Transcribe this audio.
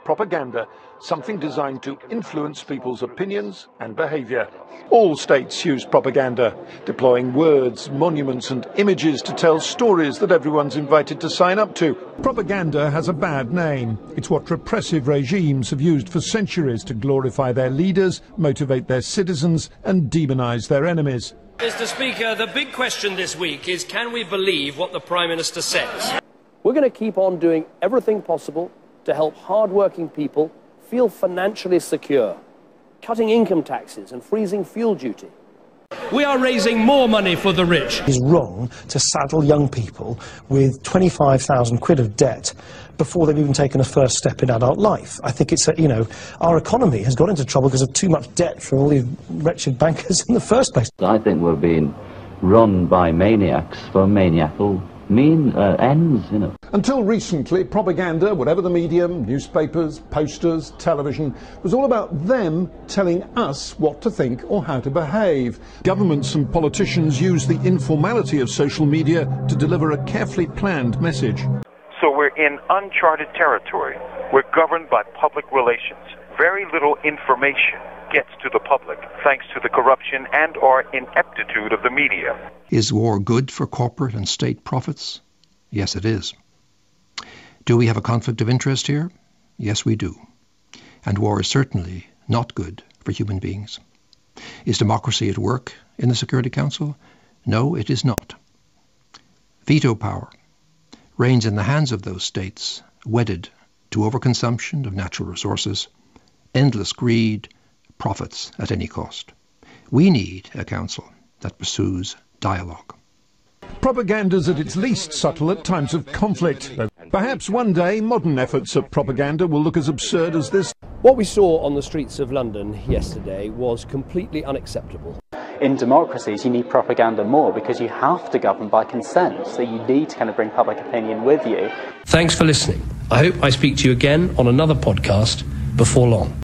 Propaganda, something designed to influence people's opinions and behaviour. All states use propaganda, deploying words, monuments and images to tell stories that everyone's invited to sign up to. Propaganda has a bad name. It's what repressive regimes have used for centuries to glorify their leaders, motivate their citizens and demonise their enemies. Mr. Speaker, the big question this week is, can we believe what the Prime Minister says? We're going to keep on doing everything possible to help hard-working people feel financially secure, cutting income taxes and freezing fuel duty. We are raising more money for the rich. It is wrong to saddle young people with 25,000 quid of debt before they've even taken a first step in adult life. I think it's, our economy has got into trouble because of too much debt from all these wretched bankers in the first place. I think we're being run by maniacs for maniacal ends, Until recently, propaganda, whatever the medium, newspapers, posters, television, was all about them telling us what to think or how to behave. Governments and politicians use the informality of social media to deliver a carefully planned message. So we're in uncharted territory. We're governed by public relations. Very little information gets to the public thanks to the corruption and or ineptitude of the media. Is war good for corporate and state profits? Yes, it is. Do we have a conflict of interest here? Yes, we do. And war is certainly not good for human beings. Is democracy at work in the Security Council? No, it is not. Veto power reigns in the hands of those states wedded to overconsumption of natural resources, endless greed, profits at any cost. We need a council that pursues dialogue. Propaganda's at its least subtle at times of conflict. Perhaps one day modern efforts at propaganda will look as absurd as this. What we saw on the streets of London yesterday was completely unacceptable. In democracies, you need propaganda more because you have to govern by consent, so you need to kind of bring public opinion with you. Thanks for listening. I hope I speak to you again on another podcast before long.